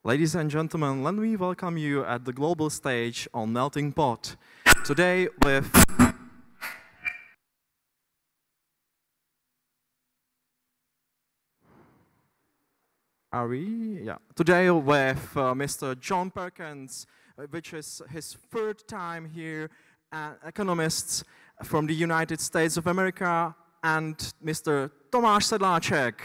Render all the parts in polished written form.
Ladies and gentlemen, let me welcome you at the global stage on Melting Pot. Today with Today with Mr. John Perkins, which is his third time here, economist from the United States of America, and Mr. Tomáš Sedláček.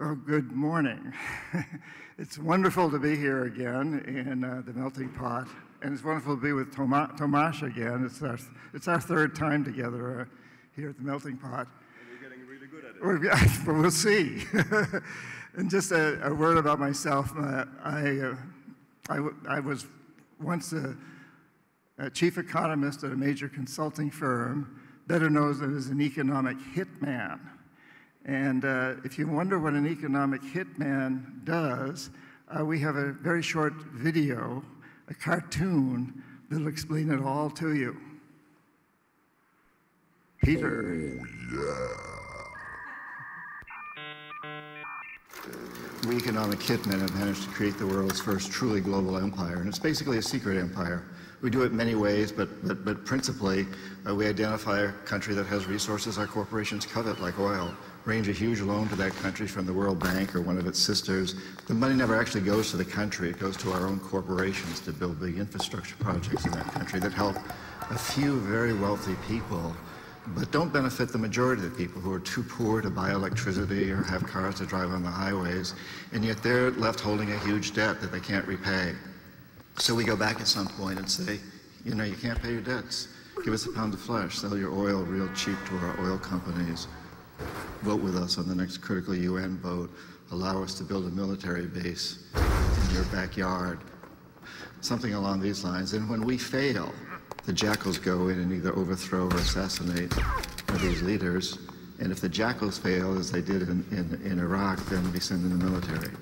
Oh, good morning. It's wonderful to be here again in the Melting Pot, and it's wonderful to be with Tomáš again. It's our third time together here at the Melting Pot. And we're getting really good at it. But we'll see. And just a word about myself. I was once a chief economist at a major consulting firm, better known as an economic hitman. And if you wonder what an economic hitman does, we have a very short video, a cartoon, that'll explain it all to you. Peter. Oh, yeah. We economic hitmen have managed to create the world's first truly global empire, and it's basically a secret empire. We do it many ways, but principally, we identify a country that has resources our corporations covet, like oil, arrange a huge loan to that country from the World Bank or one of its sisters. The money never actually goes to the country. It goes to our own corporations to build big infrastructure projects in that country that help a few very wealthy people, but don't benefit the majority of the people who are too poor to buy electricity or have cars to drive on the highways, and yet they're left holding a huge debt that they can't repay. So we go back at some point and say, you know, you can't pay your debts. Give us a pound of flesh. Sell your oil real cheap to our oil companies. Vote with us on the next critical UN vote. Allow us to build a military base in your backyard. Something along these lines. And when we fail, the jackals go in and either overthrow or assassinate these leaders. And if the jackals fail, as they did in Iraq, then we send in the military.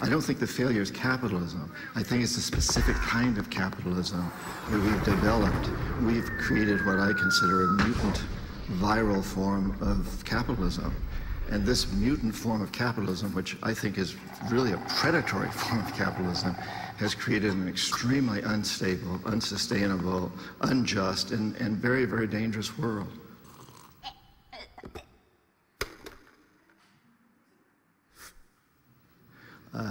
I don't think the failure is capitalism. I think it's a specific kind of capitalism that we've developed. We've created what I consider a mutant viral form of capitalism. And this mutant form of capitalism, which I think is really a predatory form of capitalism, has created an extremely unstable, unsustainable, unjust, and very, very dangerous world.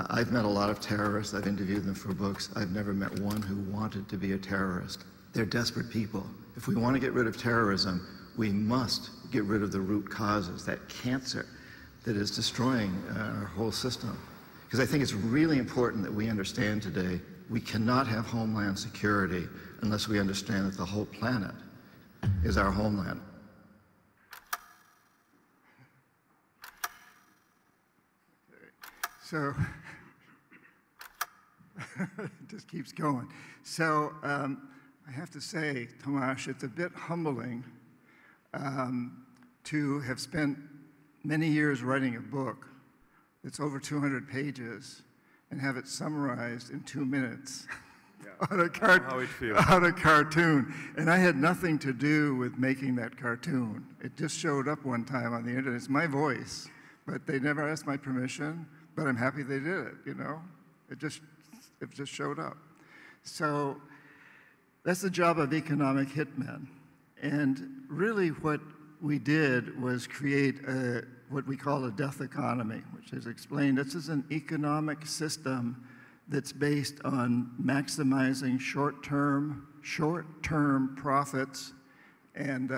I've met a lot of terrorists. I've interviewed them for books. I've never met one who wanted to be a terrorist. They're desperate people. If we want to get rid of terrorism, we must get rid of the root causes, that cancer that is destroying our whole system. Because I think it's really important that we understand today we cannot have homeland security unless we understand that the whole planet is our homeland. So, it just keeps going. So, I have to say, Tomáš, it's a bit humbling to have spent many years writing a book that's over 200 pages and have it summarized in 2 minutes on a cartoon. And I had nothing to do with making that cartoon. It just showed up one time on the internet. It's my voice, but they never asked my permission, but I'm happy they did it, you know? It just showed up. So that's the job of economic hitmen. And really what we did was create what we call a death economy, which is explained. This is an economic system that's based on maximizing short-term profits and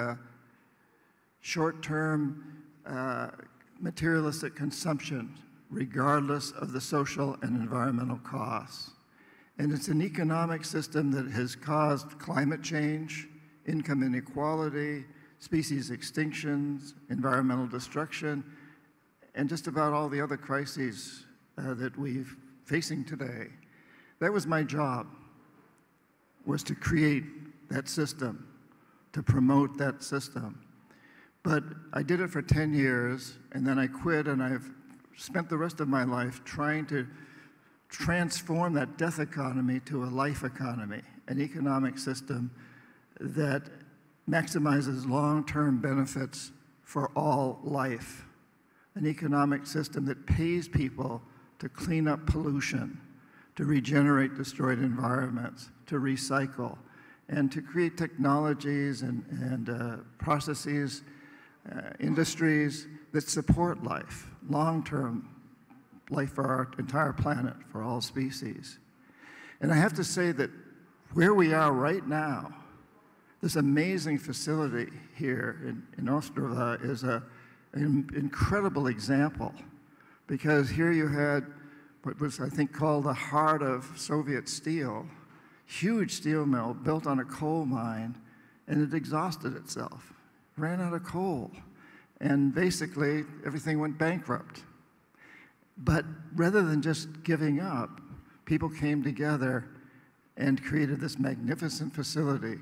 short-term materialistic consumption, regardless of the social and environmental costs. And it's an economic system that has caused climate change, income inequality, species extinctions, environmental destruction, and just about all the other crises that we're facing today. That was my job, was to create that system, to promote that system. But I did it for 10 years, and then I quit, and I've spent the rest of my life trying to transform that death economy to a life economy, an economic system that maximizes long-term benefits for all life. An economic system that pays people to clean up pollution, to regenerate destroyed environments, to recycle, and to create technologies and processes, industries that support life, long-term life for our entire planet, for all species. And I have to say that where we are right now, this amazing facility here in Ostrava is an incredible example, because here you had what was, I think, called the heart of Soviet steel, huge steel mill built on a coal mine, and it exhausted itself, ran out of coal, and basically everything went bankrupt. But rather than just giving up, people came together and created this magnificent facility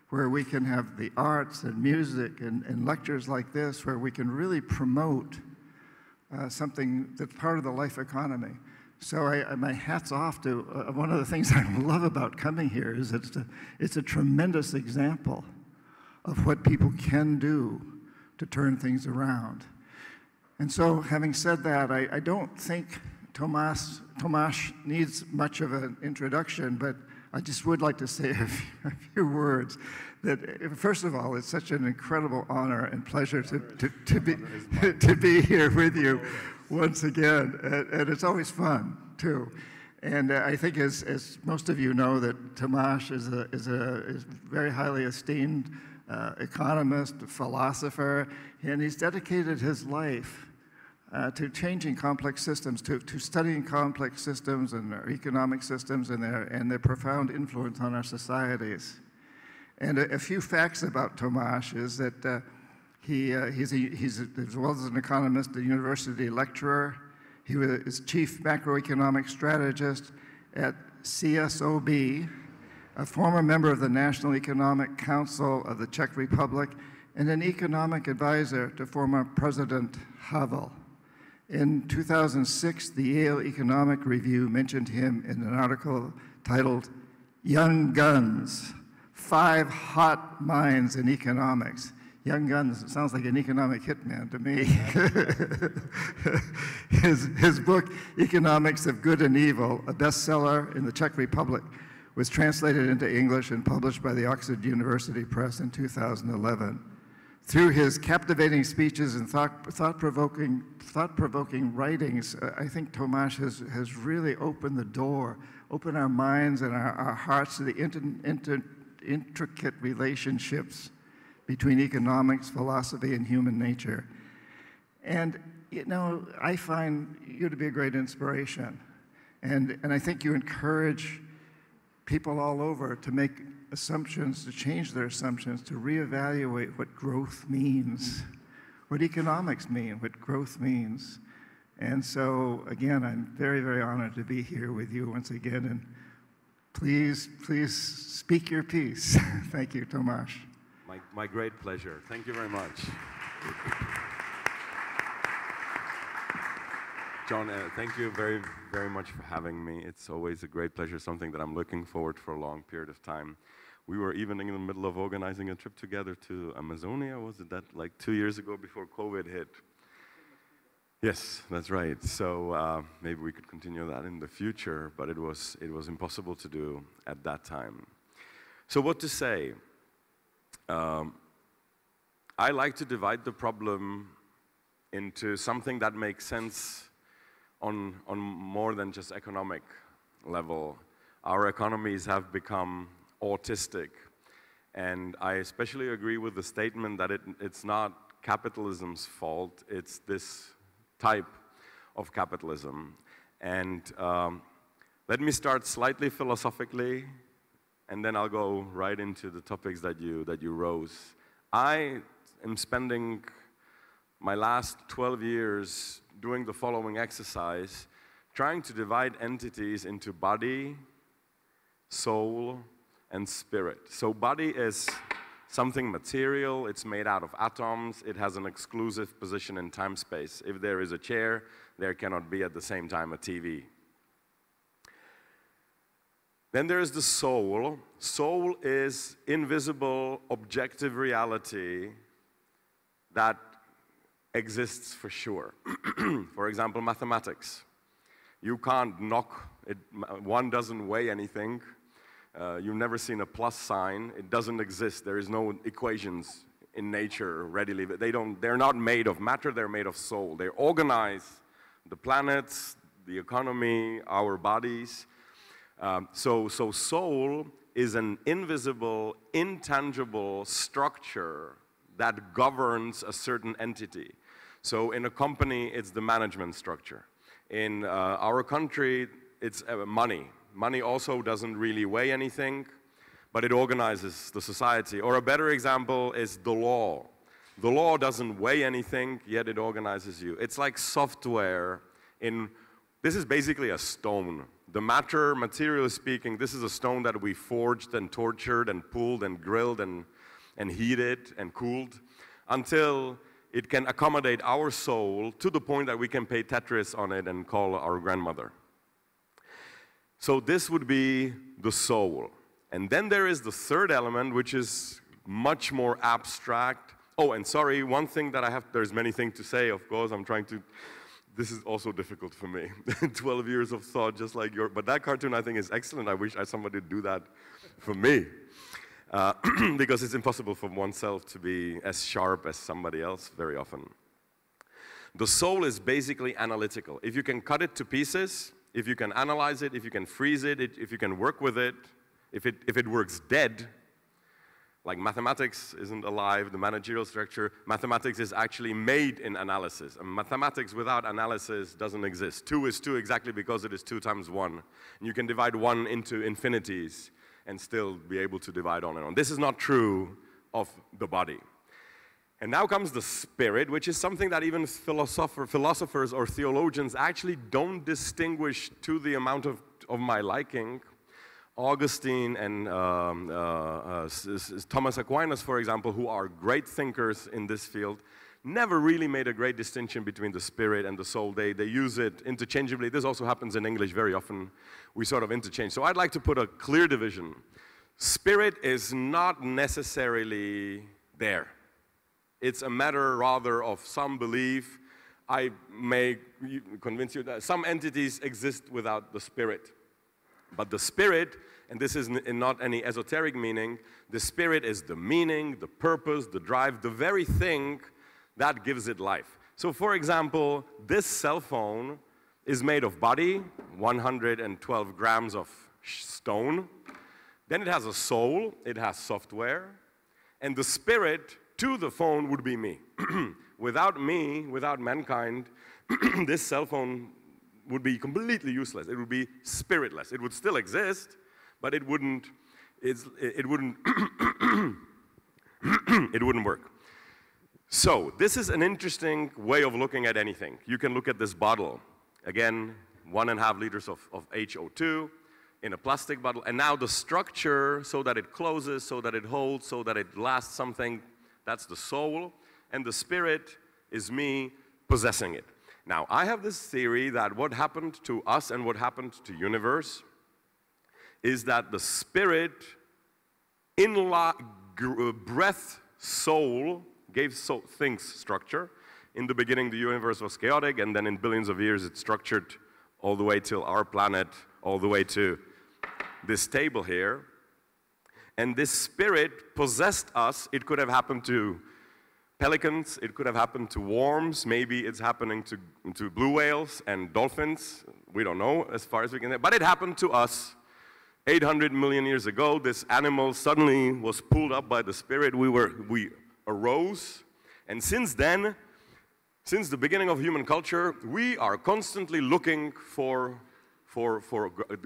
where we can have the arts and music and lectures like this, where we can really promote something that's part of the life economy. So my hat's off to one of the things I love about coming here is it's a tremendous example of what people can do to turn things around. And so, having said that, I don't think Tomáš needs much of an introduction, but I just would like to say a few words. That first of all, it's such an incredible honor and pleasure to be here with you once again, and it's always fun too. And I think, as most of you know, that Tomáš is a very highly esteemed economist, philosopher, and he's dedicated his life to changing complex systems, to studying complex systems and our economic systems and their profound influence on our societies. And a few facts about Tomáš is that he's as well as an economist, a university lecturer. He was chief macroeconomic strategist at CSOB, a former member of the National Economic Council of the Czech Republic, and an economic advisor to former President Havel. In 2006, the Yale Economic Review mentioned him in an article titled "Young Guns, 5 Hot Minds in Economics." Young Guns, it sounds like an economic hitman to me. His book, Economics of Good and Evil, a bestseller in the Czech Republic, was translated into English and published by the Oxford University Press in 2011. Through his captivating speeches and thought-provoking writings, I think Tomáš has really opened the door, opened our minds and our hearts to the intricate relationships between economics, philosophy, and human nature. And, you know, I find you to be a great inspiration. And I think you encourage people all over to make assumptions, to change their assumptions, to reevaluate what growth means, what economics mean, what growth means. And so, again, I'm very, very honored to be here with you once again. And please speak your piece. Thank you, Tomáš. My great pleasure. Thank you very much. John, thank you very, very much for having me. It's always a great pleasure, something that I'm looking forward for a long period of time. We were even in the middle of organizing a trip together to Amazonia. Was it that like 2 years ago before COVID hit? Yes, that's right. So maybe we could continue that in the future, but it was impossible to do at that time. So what to say? I like to divide the problem into something that makes sense on more than just economic level. Our economies have become autistic, and I especially agree with the statement that it's not capitalism's fault, it's this type of capitalism. And let me start slightly philosophically, and then I'll go right into the topics that you rose. I am spending my last 12 years doing the following exercise, trying to divide entities into body, soul, and spirit. So body is something material, it's made out of atoms, it has an exclusive position in time-space. If there is a chair, there cannot be at the same time a TV. Then there is the soul. Soul is invisible, objective reality that exists for sure. For example, mathematics. You can't knock it, one doesn't weigh anything. You've never seen a plus sign. It doesn't exist. There is no equations in nature readily. They're not made of matter, they're made of soul. They organize the planets, the economy, our bodies. So soul is an invisible, intangible structure that governs a certain entity. So in a company, it's the management structure. In our country, it's money. Money also doesn't really weigh anything, but it organizes the society. Or a better example is the law. The law doesn't weigh anything, yet it organizes you. It's like software this is basically a stone. The matter, materially speaking, this is a stone that we forged and tortured and pulled and grilled and heated and cooled until it can accommodate our soul to the point that we can play Tetris on it and call our grandmother. So this would be the soul. And then there is the third element, which is much more abstract. Oh, and sorry, one thing that there's many things to say, of course, this is also difficult for me. 12 years of thought, just like but that cartoon I think is excellent. I wish somebody would do that for me. Because it's impossible for oneself to be as sharp as somebody else very often. The soul is basically analytical. If you can cut it to pieces, if you can analyze it, if you can freeze it, if you can work with it, if it works dead, like mathematics isn't alive, the managerial structure, mathematics is actually made in analysis. And mathematics without analysis doesn't exist. 2 is 2 exactly because it is 2 times 1. And you can divide 1 into infinities and still be able to divide on and on. This is not true of the body. And now comes the spirit, which is something that even philosophers or theologians actually don't distinguish to the amount of my liking. Augustine and Thomas Aquinas, for example, who are great thinkers in this field, never really made a great distinction between the spirit and the soul. They use it interchangeably. This also happens in English very often. We sort of interchange. So I'd like to put a clear division. Spirit is not necessarily there. It's a matter rather of some belief. I may convince you that some entities exist without the spirit. But the spirit, and this is not any esoteric meaning, the spirit is the meaning, the purpose, the drive, the very thing that gives it life. So for example, this cell phone is made of body, 112 grams of stone. Then it has a soul, it has software, and the spirit to the phone would be me. Without me, without mankind, this cell phone would be completely useless. It would be spiritless. It would still exist, but it wouldn't it wouldn't work. So this is an interesting way of looking at anything. You can look at this bottle. Again, 1.5 liters of HO2 in a plastic bottle. And now the structure, so that it closes, so that it holds, so that it lasts something, that's the soul. And the spirit is me possessing it. Now, I have this theory that what happened to us and what happened to the universe is that the spirit, breath, soul, gave things structure. In the beginning, the universe was chaotic, and then in billions of years, it's structured all the way till our planet, all the way to this table here. And this spirit possessed us. It could have happened to pelicans, it could have happened to worms, maybe it's happening to blue whales and dolphins. We don't know as far as we can say, but it happened to us. 800 million years ago, this animal suddenly was pulled up by the spirit. We arose, and since then, since the beginning of human culture, we are constantly looking for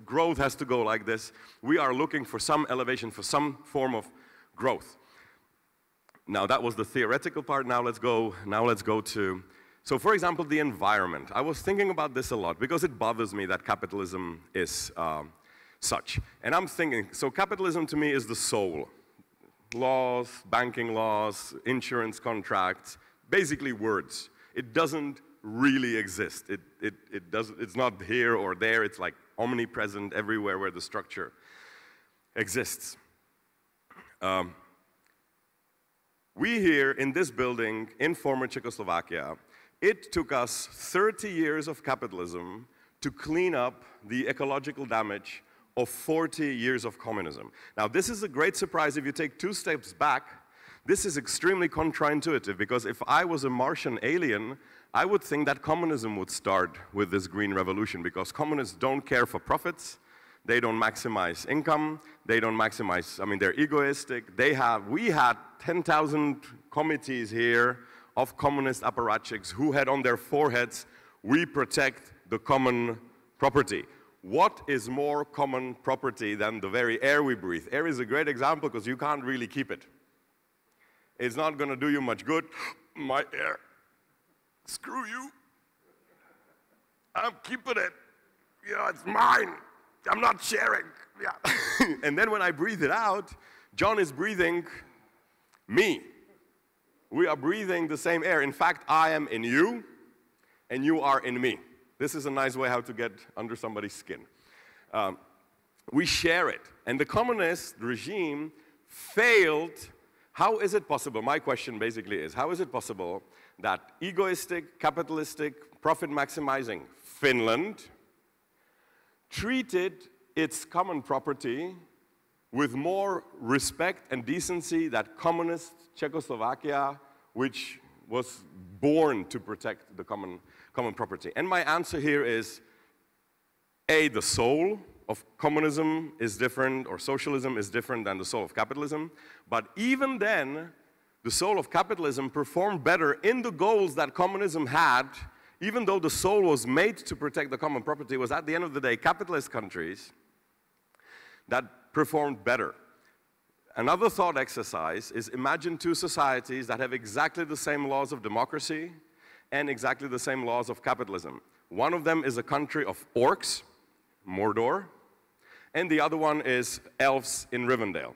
growth has to go like this. We are looking for some elevation, for some form of growth. Now that was the theoretical part. Now let's go to, so for example, the environment. I was thinking about this a lot because it bothers me that capitalism is such. And I'm thinking, so capitalism to me is the soul. Laws, banking laws, insurance contracts, basically words. It doesn't really exist. It's not here or there. It's like omnipresent everywhere where the structure. exists. We here in this building in former Czechoslovakia, it took us 30 years of capitalism to clean up the ecological damage of 40 years of communism. Now, this is a great surprise. If you take 2 steps back, this is extremely counterintuitive, because if I was a Martian alien, I would think that communism would start with this green revolution, because communists don't care for profits, they don't maximize income, they don't maximize, I mean, they're egoistic. We had 10,000 committees here of communist apparatchiks who had on their foreheads, "We protect the common property." What is more common property than the very air we breathe? Air is a great example because you can't really keep it. It's not going to do you much good. My air, screw you. I'm keeping it. Yeah, it's mine. I'm not sharing. Yeah. And then when I breathe it out, John is breathing me. We are breathing the same air. In fact, I am in you, and you are in me. This is a nice way how to get under somebody's skin. We share it. And the communist regime failed. How is it possible? My question basically is, how is it possible that egoistic, capitalistic, profit-maximizing Finland treated its common property with more respect and decency than communist Czechoslovakia, which was born to protect the common property? And my answer here is, A, the soul of communism is different, or socialism is different than the soul of capitalism. But even then, the soul of capitalism performed better in the goals that communism had. Even though the soul was made to protect the common property, it was at the end of the day capitalist countries that performed better. Another thought exercise is, imagine 2 societies that have exactly the same laws of democracy and exactly the same laws of capitalism. One of them is a country of orcs, Mordor, and the other one is elves in Rivendell.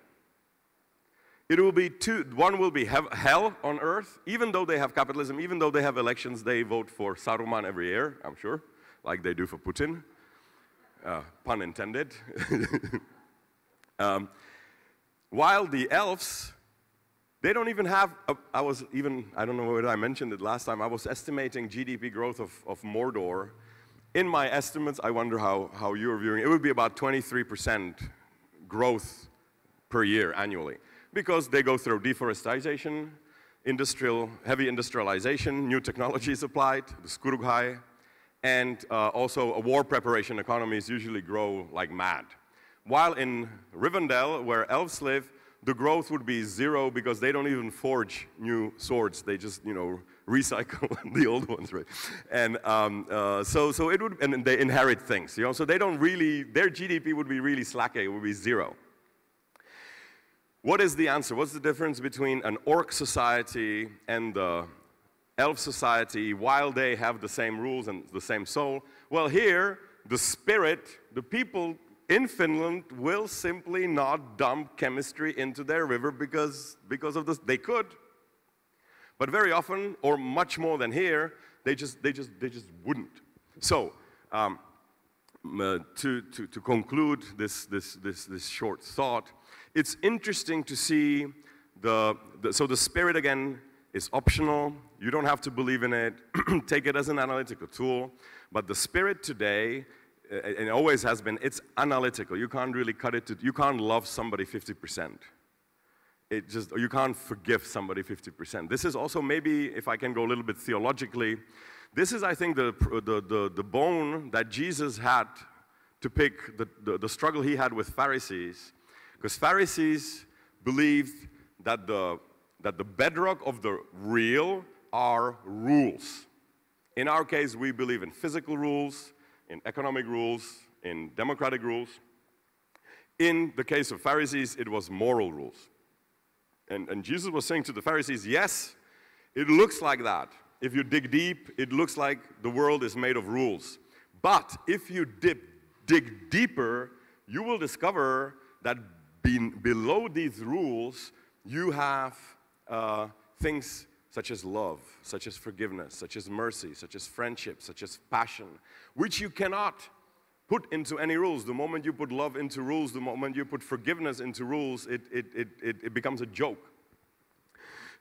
It will be one will be hell on earth, even though they have capitalism, even though they have elections, they vote for Saruman every year, I'm sure, like they do for Putin. Pun intended. While the elves, they don't even have, I don't know whether I mentioned it last time, I was estimating GDP growth of Mordor. In my estimates, I wonder how you're viewing it. It would be about 23% growth per year annually, because they go through deforestation, heavy industrialization, new technologies applied, the Skurughai, and also a war preparation economies usually grow like mad. While in Rivendell, where elves live, the growth would be 0 because they don't even forge new swords. They just, recycle the old ones, right? And so it would, and they inherit things, So they don't really, their GDP would be really slacky. It would be 0. What is the answer? What's the difference between an orc society and the elf society while they have the same rules and the same soul? Well, here, the spirit, the people in Finland will simply not dump chemistry into their river because of this. They could, but very often, or much more than here, they just wouldn't. So, to conclude this short thought, it's interesting to see so the spirit again is optional. You don't have to believe in it. Take it as an analytical tool. But the spirit today, and it always has been, it's analytical. You can't really cut it to, you can't love somebody 50%. You can't forgive somebody 50%. This is also maybe, if I can go a little bit theologically, this is, I think, the bone that Jesus had to pick, the struggle he had with Pharisees. Because Pharisees believed that the bedrock of the real are rules. In our case, we believe in physical rules, in economic rules, in democratic rules. In the case of Pharisees, it was moral rules. And Jesus was saying to the Pharisees, yes, it looks like that. If you dig deep, it looks like the world is made of rules. But if you dig deeper, you will discover that below these rules, you have things such as love, such as forgiveness, such as mercy, such as friendship, such as passion, which you cannot put into any rules. The moment you put love into rules, the moment you put forgiveness into rules, it becomes a joke.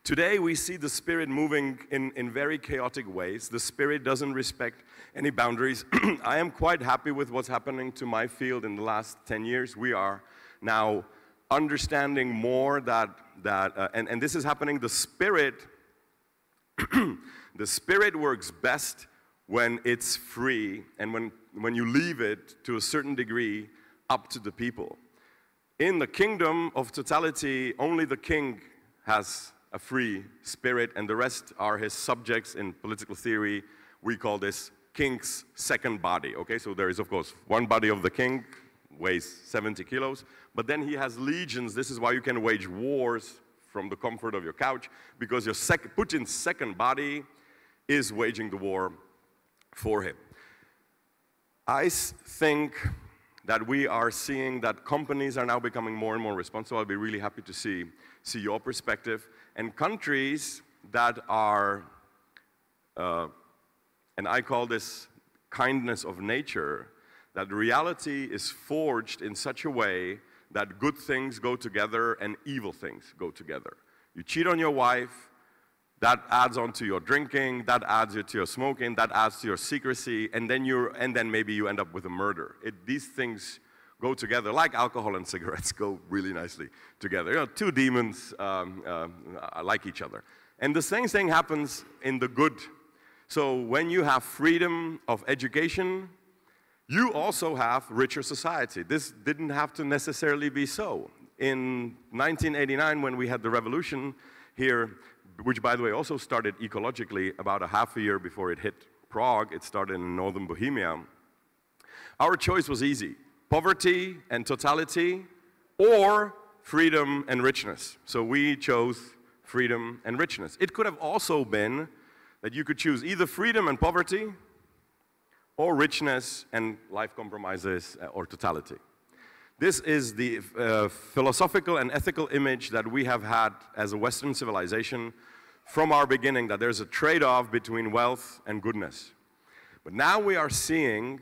Today we see the Spirit moving in very chaotic ways. The Spirit doesn't respect any boundaries. I am quite happy with what's happening to my field in the last 10 years. We are now understanding more and this is happening, the Spirit, the Spirit works best when it's free and when you leave it to a certain degree up to the people. In the kingdom of totality, only the king has a free spirit, and the rest are his subjects. In political theory, we call this king's second body, okay? So there is, of course, one body of the king, weighs 70 kilos, but then he has legions. This is why you can wage wars from the comfort of your couch, because your Putin's second body is waging the war for him. I think that we are seeing that companies are now becoming more and more responsible. I'll be really happy to see your perspective. And countries that are, and I call this kindness of nature, that reality is forged in such a way that good things go together and evil things go together. You cheat on your wife, that adds on to your drinking, that adds to your smoking, that adds to your secrecy, and then maybe you end up with a murder. These things go together, like alcohol and cigarettes go really nicely together. You know, two demons like each other. And the same thing happens in the good. So when you have freedom of education, you also have richer society. This didn't have to necessarily be so. In 1989, when we had the revolution here, which by the way also started ecologically about a half a year before it hit Prague, it started in northern Bohemia, our choice was easy. Poverty and totality, or freedom and richness. So we chose freedom and richness. It could have also been that you could choose either freedom and poverty, or richness and life compromises, or totality. This is the philosophical and ethical image that we have had as a Western civilization from our beginning, that there's a trade-off between wealth and goodness. But now we are seeing,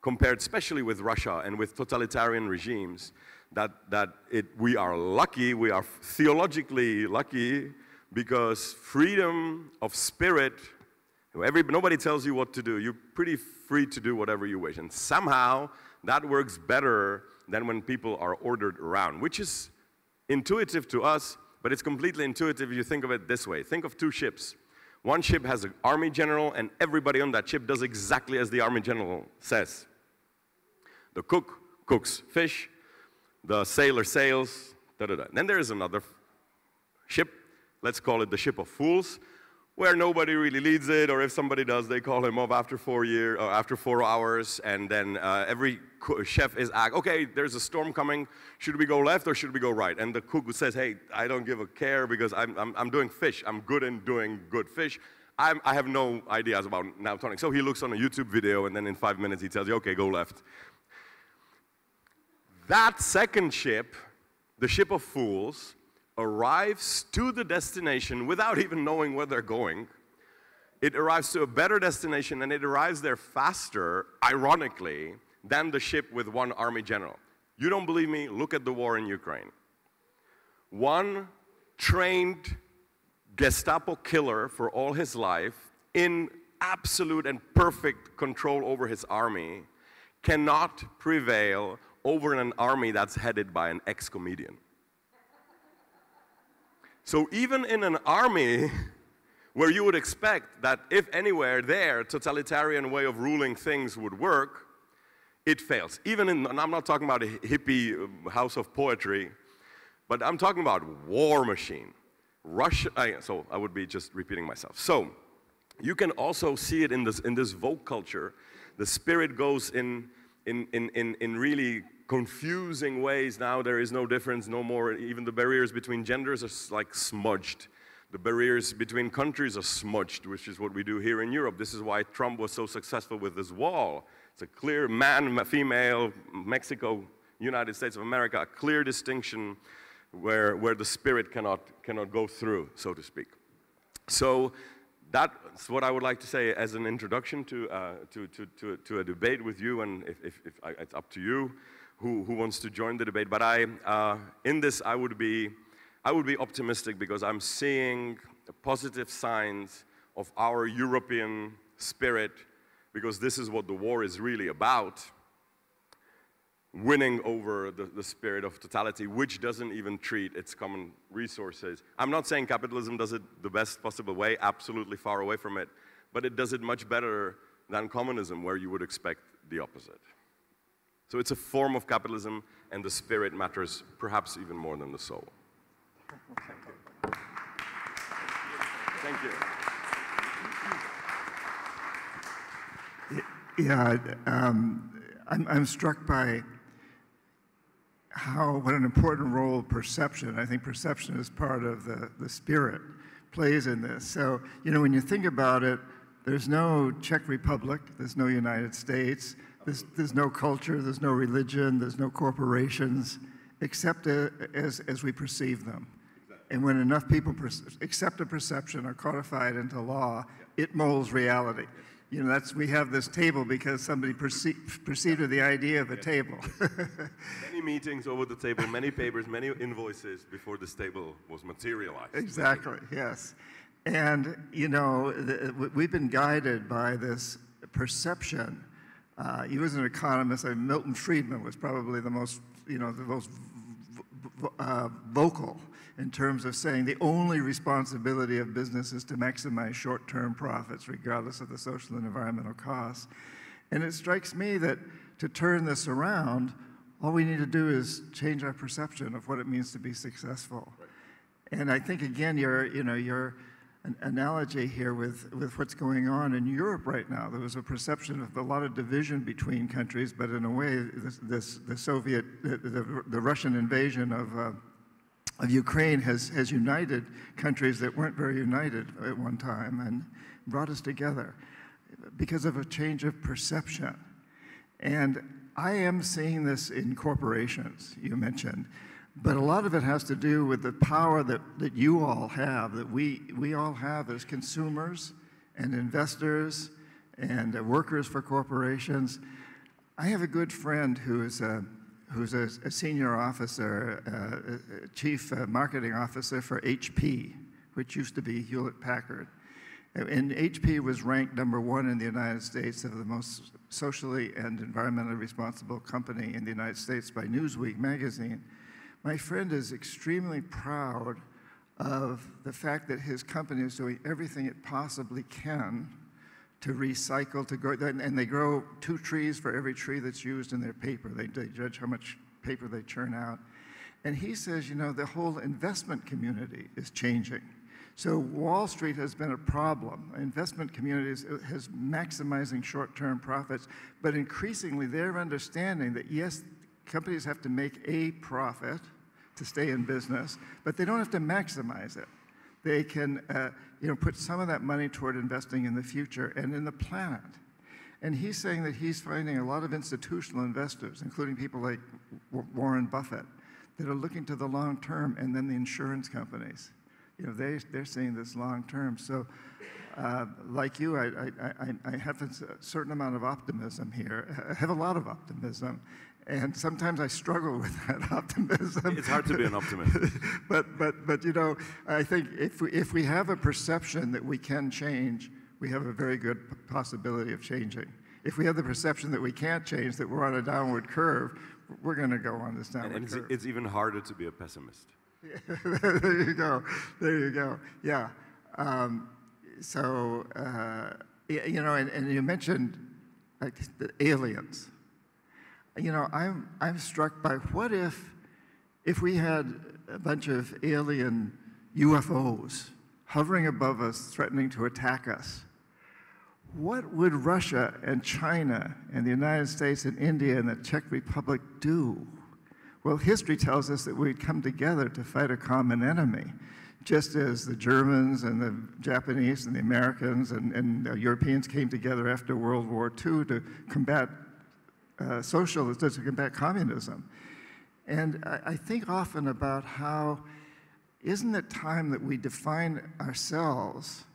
compared especially with Russia and with totalitarian regimes, that we are lucky, we are theologically lucky, because freedom of spirit, nobody tells you what to do. You're pretty free to do whatever you wish. And somehow that works better than when people are ordered around, which is intuitive to us, but it's completely intuitive if you think of it this way. Think of two ships. One ship has an army general, and everybody on that ship does exactly as the army general says. The cook cooks fish, the sailor sails, da-da-da. Then there is another ship, let's call it the ship of fools, where nobody really leads it, or if somebody does, they call him off after 4 hours, and then every chef is asked, okay, there's a storm coming, should we go left or should we go right? And the cook says, hey, I don't give a care because I'm doing fish, I'm good in doing good fish. I have no ideas about now tonic. So he looks on a YouTube video, and then in 5 minutes he tells you, okay, go left. That second ship, the ship of fools, arrives to the destination without even knowing where they're going. It arrives to a better destination, and it arrives there faster, ironically, than the ship with one army general. You don't believe me? Look at the war in Ukraine. One trained Gestapo killer for all his life, in absolute and perfect control over his army, cannot prevail over an army that's headed by an ex-comedian. So even in an army where you would expect that if anywhere their totalitarian way of ruling things would work, it fails. Even in, and I'm not talking about a hippie house of poetry, but I'm talking about war machine. Russia, so I would be just repeating myself. So you can also see it in this Vogue culture. The spirit goes in really confusing ways. Now there is no difference, no more. Even the barriers between genders are like smudged. The barriers between countries are smudged, which is what we do here in Europe. This is why Trump was so successful with this wall. It's a clear man, female, Mexico, United States of America, a clear distinction where the spirit cannot go through, so to speak. So that's what I would like to say as an introduction to a debate with you, and if it's up to you who wants to join the debate. But in this, I would be optimistic because I'm seeing positive signs of our European spirit, because this is what the war is really about. Winning over the spirit of totality, which doesn't even treat its common resources. I'm not saying capitalism does it the best possible way, absolutely far away from it, but it does it much better than communism, where you would expect the opposite. So it's a form of capitalism, and the spirit matters perhaps even more than the soul. Thank you. Yeah, I'm struck by what an important role perception, I think perception is part of the spirit, plays in this. So, you know, when you think about it, there's no Czech Republic, there's no United States, there's no culture, there's no religion, there's no corporations, except as we perceive them. And when enough people accept a perception or codify it into law, it molds reality. You know, we have this table because somebody perceived the idea of a table. Many meetings over the table, many papers, many invoices before this table was materialized. Exactly, yes. And, you know, we've been guided by this perception. He was an economist. Milton Friedman was probably the most vocal in terms of saying the only responsibility of business is to maximize short-term profits, regardless of the social and environmental costs. And it strikes me that to turn this around, all we need to do is change our perception of what it means to be successful. Right. And I think, again, your analogy here with what's going on in Europe right now, there was a perception of a lot of division between countries, but in a way, the Russian invasion of Ukraine has united countries that weren't very united at one time and brought us together because of a change of perception. And I am seeing this in corporations, you mentioned, but a lot of it has to do with the power that you all have, that we all have as consumers and investors and workers for corporations. I have a good friend who's a senior officer, chief marketing officer for HP, which used to be Hewlett-Packard. And HP was ranked #1 in the United States of the most socially and environmentally responsible company in the United States by Newsweek magazine. My friend is extremely proud of the fact that his company is doing everything it possibly can to recycle, to grow, and they grow 2 trees for every tree that's used in their paper. They judge how much paper they churn out. And he says, you know, the whole investment community is changing. So Wall Street has been a problem. Investment communities has maximizing short-term profits, but increasingly they're understanding that, yes, companies have to make a profit to stay in business, but they don't have to maximize it. They can put some of that money toward investing in the future and in the planet. And he's saying that he's finding a lot of institutional investors, including people like Warren Buffett, that are looking to the long term, and then the insurance companies. You know, they're seeing this long term. So like you, I have a certain amount of optimism here. I have a lot of optimism. And sometimes I struggle with that optimism. It's hard to be an optimist. but you know, I think if we have a perception that we can change, we have a very good possibility of changing. If we have the perception that we can't change, that we're on a downward curve, we're going to go on this downward curve. It's even harder to be a pessimist. There you go. There you go. Yeah. You know, and you mentioned like the aliens. You know, I'm struck by what if we had a bunch of alien UFOs hovering above us, threatening to attack us. What would Russia and China and the United States and India and the Czech Republic do? Well, history tells us that we'd come together to fight a common enemy, just as the Germans and the Japanese and the Americans and the Europeans came together after World War II to combat socialism, to combat communism. And I think often about how, isn't it time that we define ourselves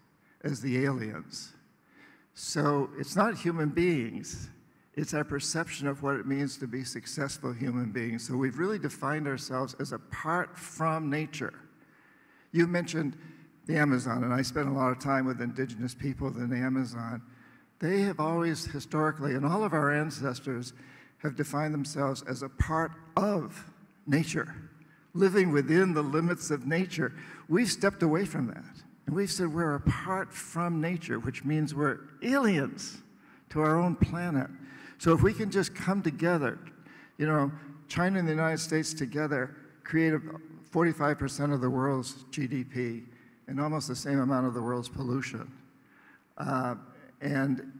as the aliens. So it's not human beings, it's our perception of what it means to be successful human beings. So we've really defined ourselves as apart from nature. You mentioned the Amazon, and I spent a lot of time with indigenous people in the Amazon. They have always historically, and all of our ancestors have defined themselves as a part of nature, living within the limits of nature. We've stepped away from that, and we've said we're apart from nature, which means we're aliens to our own planet. So if we can just come together, you know, China and the United States together create 45% of the world's GDP and almost the same amount of the world's pollution. And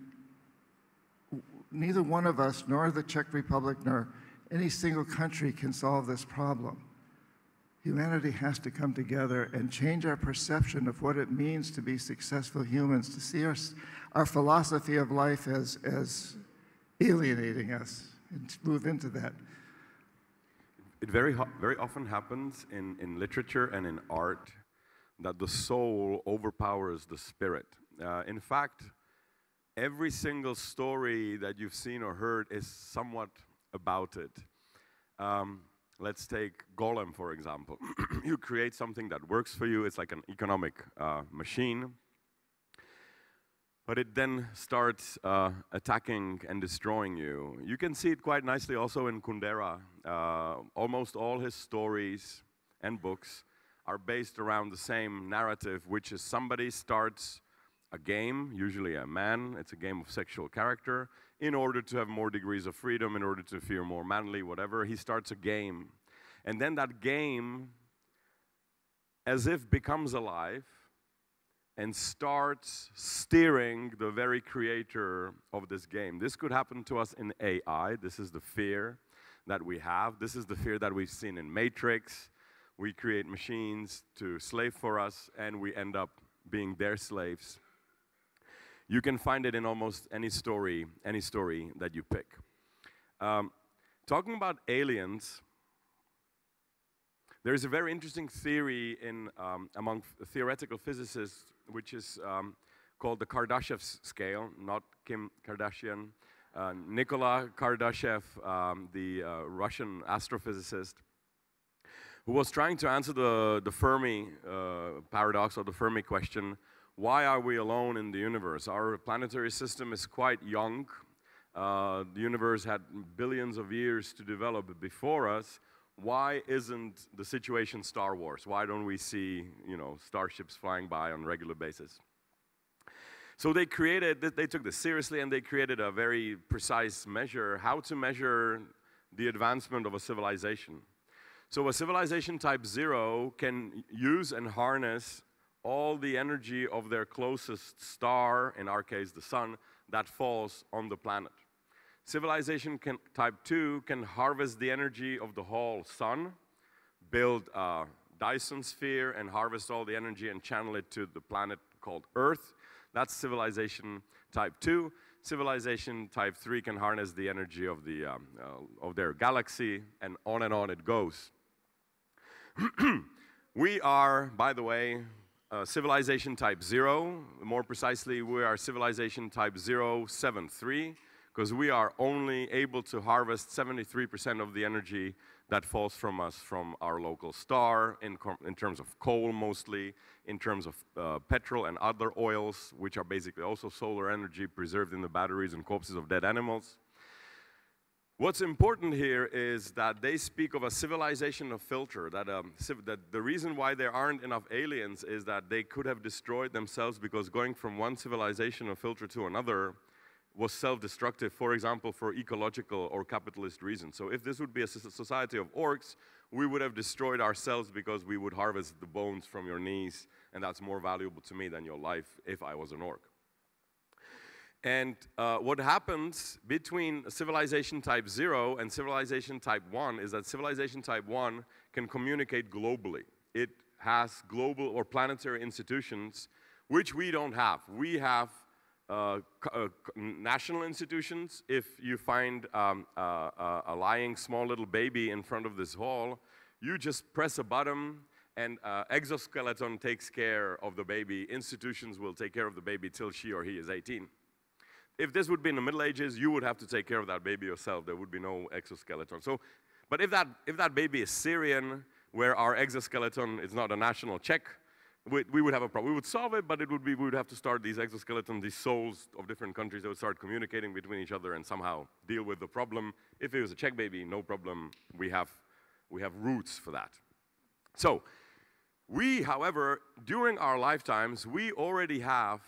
neither one of us, nor the Czech Republic, nor any single country can solve this problem. Humanity has to come together and change our perception of what it means to be successful humans, to see our philosophy of life as alienating us, and to move into that. It very often happens in literature and in art that the soul overpowers the spirit. In fact, every single story that you've seen or heard is somewhat about it. Let's take Golem, for example. You create something that works for you. It's like an economic machine. But it then starts attacking and destroying you. You can see it quite nicely also in Kundera. Almost all his stories and books are based around the same narrative, which is somebody starts a game, usually a man, it's a game of sexual character, in order to have more degrees of freedom, in order to feel more manly, whatever, he starts a game. And then that game, as if becomes alive, and starts steering the very creator of this game. This could happen to us in AI. This is the fear that we have. This is the fear that we've seen in Matrix. We create machines to slave for us, and we end up being their slaves. You can find it in almost any story that you pick. Talking about aliens, there is a very interesting theory among theoretical physicists, which is called the Kardashev scale, not Kim Kardashian. Nikola Kardashev, the Russian astrophysicist, who was trying to answer the Fermi paradox, or the Fermi question: why are we alone in the universe? Our planetary system is quite young. The universe had billions of years to develop before us. Why isn't the situation Star Wars? Why don't we see, you know, starships flying by on a regular basis? So they took this seriously, and they created a very precise measure, how to measure the advancement of a civilization. So a civilization type 0 can use and harness all the energy of their closest star, in our case the sun, that falls on the planet. Civilization type 2 can harvest the energy of the whole sun, build a Dyson sphere and harvest all the energy and channel it to the planet called Earth. That's civilization type 2. Civilization type 3 can harness the energy of their galaxy, and on it goes. We are, by the way, civilization type 0. More precisely, we are civilization type 073, because we are only able to harvest 73% of the energy that falls from us from our local star, in terms of coal mostly, in terms of petrol and other oils, which are basically also solar energy preserved in the batteries and corpses of dead animals. What's important here is that they speak of a civilization of filter, that the reason why there aren't enough aliens is that they could have destroyed themselves, because going from one civilization of filter to another was self-destructive, for example, for ecological or capitalist reasons. So if this would be a society of orcs, we would have destroyed ourselves, because we would harvest the bones from your knees, and that's more valuable to me than your life if I was an orc. And what happens between civilization type 0 and civilization type 1 is that civilization type 1 can communicate globally. It has global or planetary institutions, which we don't have. We have national institutions. If you find a lying small little baby in front of this hall, you just press a button and exoskeleton takes care of the baby. Institutions will take care of the baby till she or he is 18. If this would be in the Middle Ages, you would have to take care of that baby yourself. There would be no exoskeleton. So, but if that baby is Syrian, where our exoskeleton is not a national check, we would have a problem. We would solve it, but we would have to start these exoskeletons, these souls of different countries that would start communicating between each other and somehow deal with the problem. If it was a Czech baby, no problem. We have roots for that. So, we, however, during our lifetimes, we already have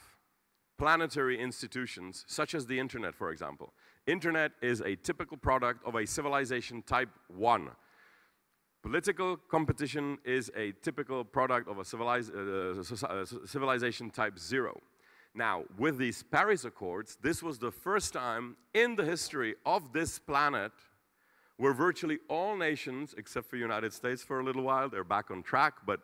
planetary institutions, such as the internet, for example. Internet is a typical product of a civilization type 1. Political competition is a typical product of a civilization type 0. Now, with these Paris Accords, this was the first time in the history of this planet where virtually all nations, except for the United States for a little while, they're back on track, but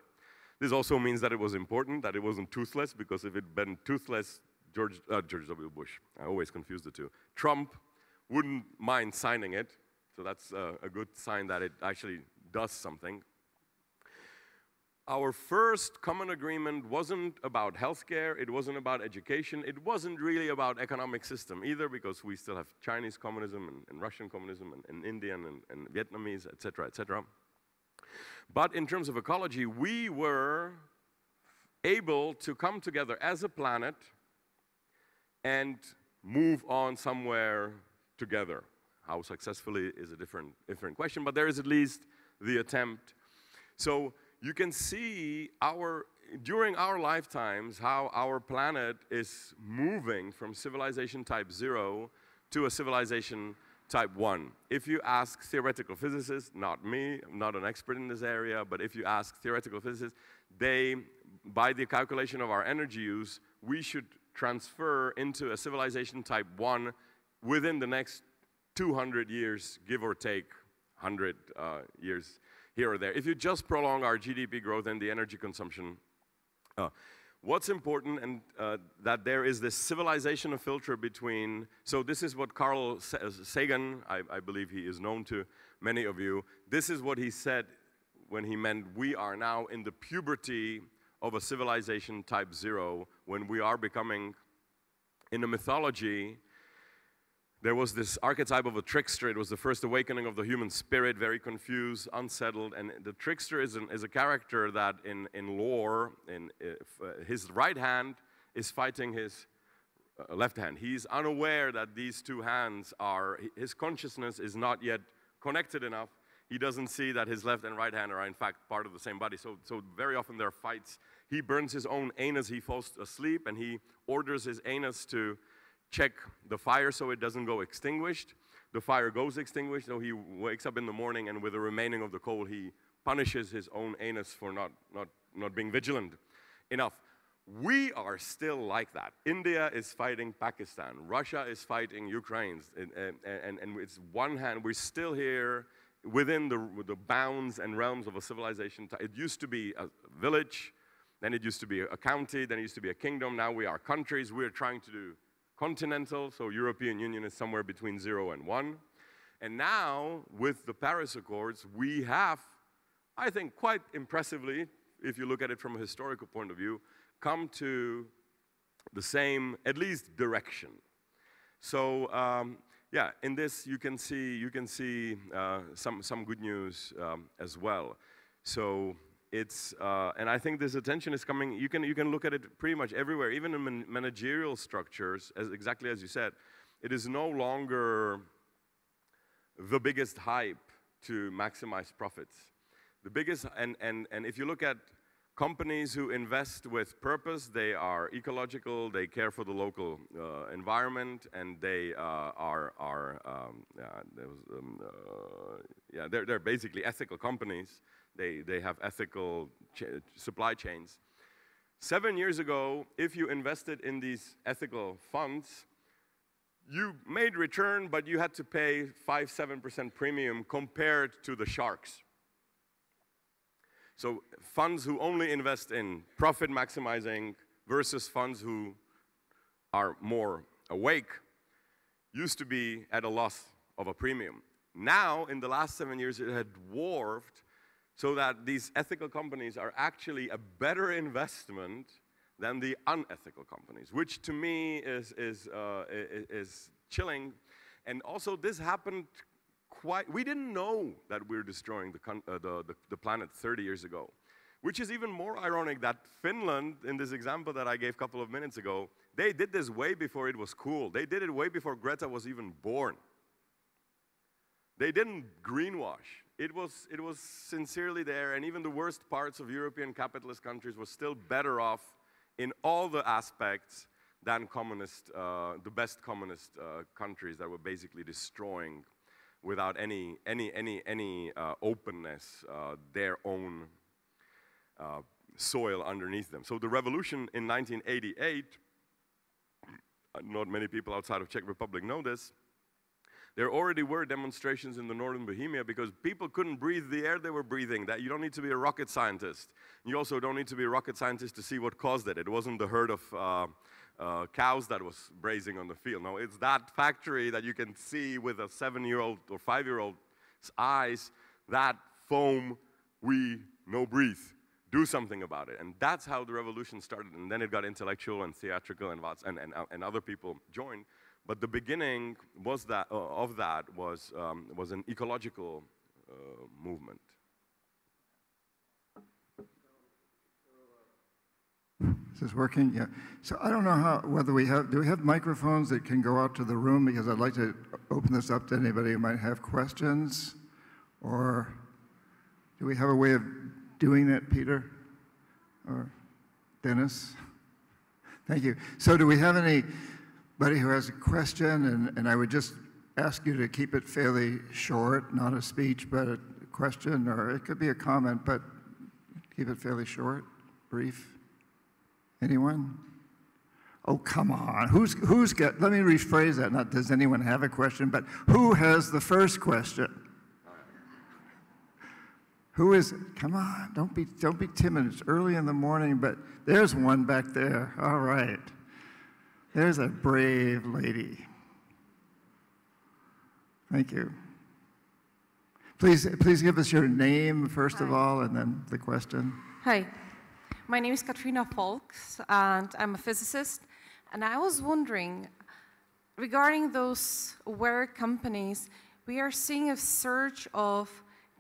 this also means that it was important, that it wasn't toothless, because if it had been toothless, George W. Bush, I always confuse the two, Trump wouldn't mind signing it, so that's a good sign that it actually does something. Our first common agreement wasn't about healthcare, it wasn't about education, it wasn't really about economic system either, because we still have Chinese communism and Russian communism and Indian and Vietnamese, etc., etc. But in terms of ecology, we were able to come together as a planet and move on somewhere together. How successfully is a different question, but there is at least the attempt. So you can see during our lifetimes how our planet is moving from civilization type 0 to a civilization type 1. If you ask theoretical physicists, not me, I'm not an expert in this area, but if you ask theoretical physicists, by the calculation of our energy use, we should transfer into a civilization type 1 within the next 200 years, give or take 100 years here or there. If you just prolong our GDP growth and the energy consumption, what's important, and that there is this civilizational filter between, so this is what Carl Sagan, I believe he is known to many of you, this is what he said when he meant we are now in the puberty of a civilization type 0, when we are becoming, in the mythology, there was this archetype of a trickster. It was the first awakening of the human spirit, very confused, unsettled. And the trickster is a character that in lore, his right hand is fighting his left hand. He's unaware that these two hands his consciousness is not yet connected enough. He doesn't see that his left and right hand are in fact part of the same body. So very often there are fights. He burns his own anus, he falls asleep, and he orders his anus to check the fire so it doesn't go extinguished. The fire goes extinguished, so he wakes up in the morning, and with the remaining of the coal, he punishes his own anus for not being vigilant enough. We are still like that. India is fighting Pakistan. Russia is fighting Ukraine. And it's one hand, we're still here within the bounds and realms of a civilization. It used to be a village, then it used to be a county, then it used to be a kingdom. Now we are countries. We're trying to do continental, so European Union is somewhere between 0 and 1. And now, with the Paris Accords, we have, I think quite impressively, if you look at it from a historical point of view, come to the same, at least, direction. So, yeah, in this you can see some good news as well. So it's and I think this attention is coming. You can look at it pretty much everywhere, even in managerial structures. Exactly as you said, it is no longer the biggest hype to maximize profits. The biggest and if you look at companies who invest with purpose, they are ecological, they care for the local environment, and they they're basically ethical companies. They have ethical supply chains. 7 years ago, if you invested in these ethical funds, you made return, but you had to pay 5-7% premium compared to the sharks. So funds who only invest in profit maximizing versus funds who are more awake used to be at a loss of a premium. Now, in the last 7 years, it had dwarfed. so that these ethical companies are actually a better investment than the unethical companies, which to me is chilling. And also this happened we didn't know that we're destroying the planet 30 years ago, which is even more ironic that Finland, in this example that I gave a couple of minutes ago, they did this way before it was cool. They did it way before Greta was even born. They didn't greenwash. It was sincerely there, and even the worst parts of European capitalist countries were still better off in all the aspects than the best communist countries that were basically destroying without any openness their own soil underneath them. So the revolution in 1988, not many people outside of Czech Republic know this, there already were demonstrations in the northern Bohemia because people couldn't breathe the air they were breathing. That you don't need to be a rocket scientist. You also don't need to be a rocket scientist to see what caused it. It wasn't the herd of cows that was grazing on the field. No, it's that factory that you can see with a 7-year-old or 5-year-old's eyes, that foam we no breathe. Do something about it. And that's how the revolution started. And then it got intellectual and theatrical, and other people joined. But the beginning was was an ecological movement. Is this working? Yeah. So I don't know whether do we have microphones that can go out to the room, because I'd like to open this up to anybody who might have questions, or do we have a way of doing that, Peter or Dennis? Thank you. So do we have anybody who has a question? And I would just ask you to keep it fairly short, not a speech, but a question, or it could be a comment, but keep it fairly short, brief. Anyone? Oh, come on. Who's got, let me rephrase that. Not does anyone have a question, but who has the first question? Who is it? Come on, don't be timid. It's early in the morning, but there's one back there. All right. There's a brave lady. Thank you. Please give us your name first of all, and then the question. Hi. My name is Katrina Folks, and I'm a physicist. And I was wondering, regarding those aware companies, we are seeing a surge of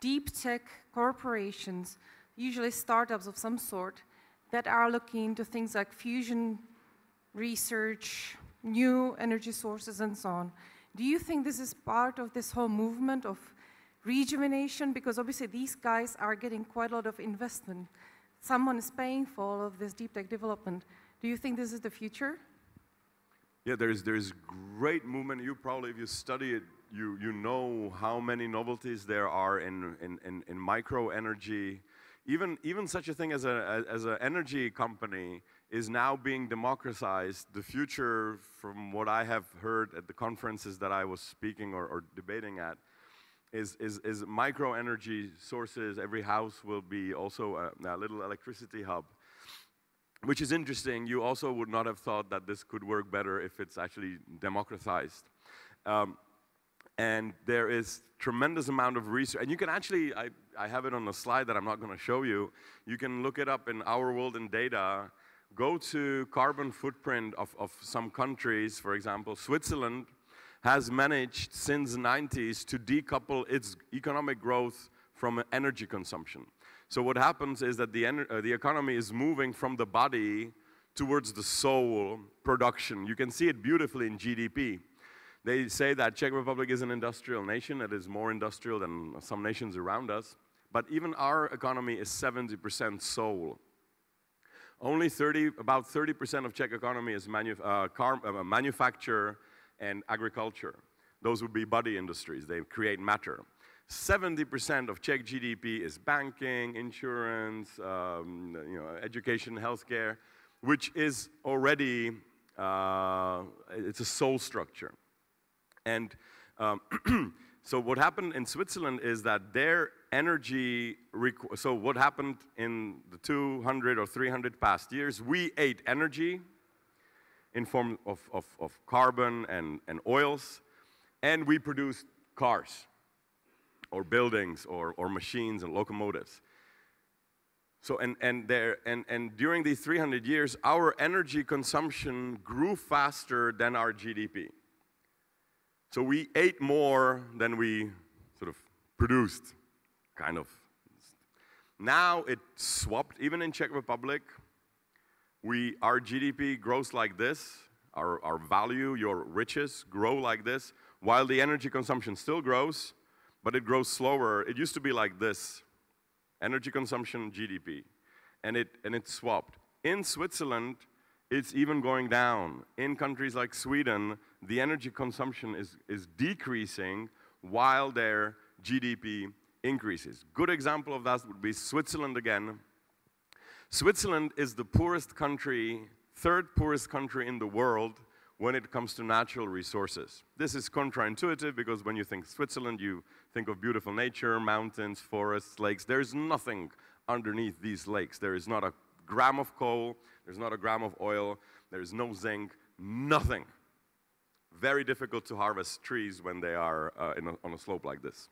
deep tech corporations, usually startups of some sort, that are looking into things like fusion research, new energy sources, and so on. Do you think this is part of this whole movement of rejuvenation? Because obviously these guys are getting quite a lot of investment. Someone is paying for all of this deep tech development. Do you think this is the future? Yeah, there's great movement. You probably, if you study it, you know how many novelties there are in micro energy. Even such a thing as an energy company is now being democratized. The future, from what I have heard at the conferences that I was speaking or debating at, is micro energy sources. Every house will be also a little electricity hub, which is interesting. You also would not have thought that this could work better if it's actually democratized. And there is tremendous amount of research. And you can actually, I have it on a slide that I'm not going to show you. You can look it up in Our World in Data. Go to carbon footprint of some countries. For example, Switzerland has managed since the 90s to decouple its economic growth from energy consumption. So what happens is that the economy is moving from the body towards the soul production. You can see it beautifully in GDP. They say that Czech Republic is an industrial nation. It is more industrial than some nations around us. But even our economy is 70% soul. Only about 30% of Czech economy is manufacture and agriculture. Those would be body industries. They create matter. 70% of Czech GDP is banking, insurance, education, healthcare, which is already, it's a soul structure. And so what happened in Switzerland is that their energy, so what happened in the 200 or 300 past years, we ate energy in form of carbon and oils, and we produced cars or buildings or machines and locomotives. So, and during these 300 years, our energy consumption grew faster than our GDP. So we ate more than we sort of produced, kind of. Now it swapped, even in Czech Republic, our GDP grows like this, our value, your riches grow like this, while the energy consumption still grows, but it grows slower. It used to be like this, energy consumption, GDP, and it swapped. In Switzerland, it's even going down. In countries like Sweden, the energy consumption is decreasing while their GDP increases. Good example of that would be Switzerland again. Switzerland is the poorest country, third poorest country in the world when it comes to natural resources. This is counterintuitive because when you think Switzerland, you think of beautiful nature, mountains, forests, lakes. There's nothing underneath these lakes. There is not a gram of coal, there's not a gram of oil, there is no zinc, nothing. Very difficult to harvest trees when they are on a slope like this.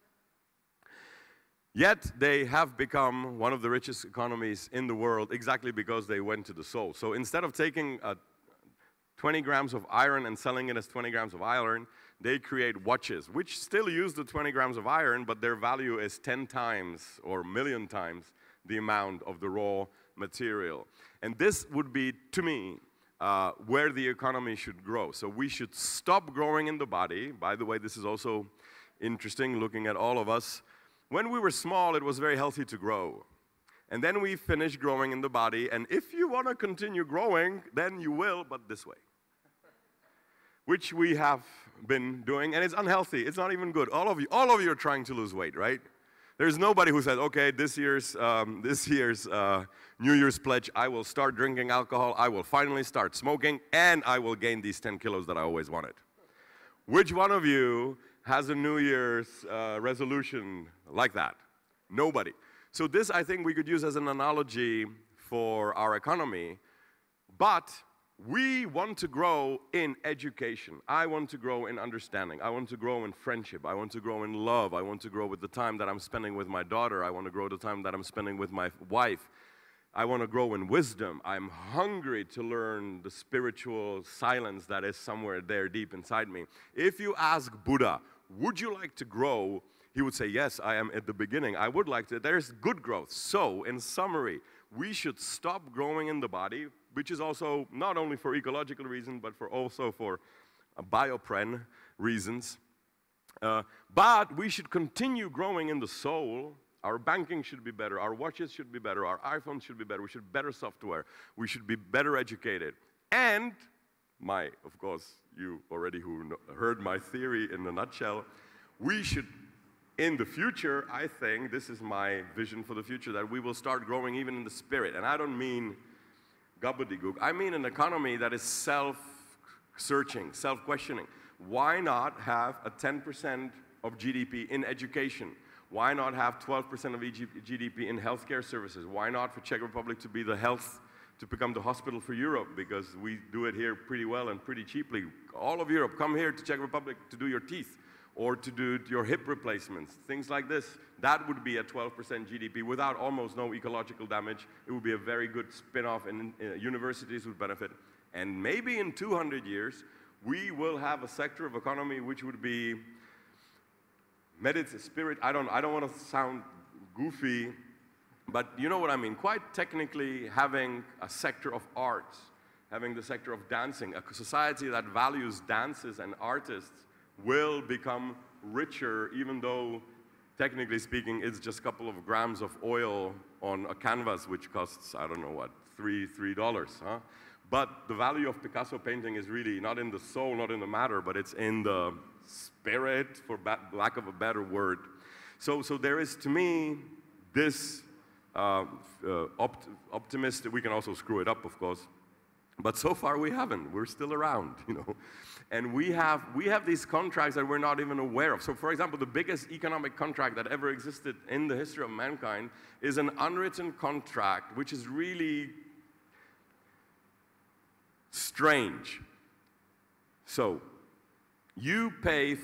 Yet they have become one of the richest economies in the world exactly because they went to the soul. So instead of taking 20 grams of iron and selling it as 20 grams of iron, they create watches, which still use the 20 grams of iron, but their value is 10 times or a million times the amount of the raw material. And this would be, to me, where the economy should grow. So we should stop growing in the body. By the way, this is also interesting looking at all of us. When we were small, it was very healthy to grow. And then we finished growing in the body, and if you want to continue growing, then you will, but this way. Which we have been doing, and it's unhealthy. It's not even good. All of you are trying to lose weight, right? There's nobody who said, okay, this year's New Year's pledge, I will start drinking alcohol, I will finally start smoking, and I will gain these 10 kilos that I always wanted. Which one of you has a New Year's resolution like that? Nobody. So this, I think, we could use as an analogy for our economy, but we want to grow in education. I want to grow in understanding. I want to grow in friendship. I want to grow in love. I want to grow with the time that I'm spending with my daughter. I want to grow the time that I'm spending with my wife. I want to grow in wisdom. I'm hungry to learn the spiritual silence that is somewhere there deep inside me. If you ask Buddha, would you like to grow? He would say, yes, I am at the beginning. I would like to. There's good growth. So, in summary, we should stop growing in the body, which is also not only for ecological reasons, but also for biopren reasons. But we should continue growing in the soul. Our banking should be better. Our watches should be better. Our iPhones should be better. We should have better software. We should be better educated. And of course, you already heard my theory in a nutshell, we should, in the future, I think, this is my vision for the future, that we will start growing even in the spirit. And I don't mean gobbledygook. I mean an economy that is self-searching, self-questioning. Why not have a 10% of GDP in education? Why not have 12% of GDP in healthcare services? Why not for Czech Republic to become the hospital for Europe? Because we do it here pretty well and pretty cheaply. All of Europe, come here to Czech Republic to do your teeth or to do your hip replacements, things like this. That would be a 12% GDP without almost no ecological damage. It would be a very good spin-off, and universities would benefit. And maybe in 200 years, we will have a sector of economy which would be spirit. I don't want to sound goofy, but you know what I mean. Quite technically, having a sector of arts, having the sector of dancing, a society that values dances and artists will become richer, even though, technically speaking, it's just a couple of grams of oil on a canvas, which costs, I don't know what, $3, huh? But the value of Picasso painting is really not in the soul, not in the matter, but it's in the spirit, for lack of a better word. So there is, to me, this optimistic. We can also screw it up, of course, but so far we haven't. We're still around, you know. And we have these contracts that we're not even aware of. So, for example, the biggest economic contract that ever existed in the history of mankind is an unwritten contract, which is really strange. So, you pay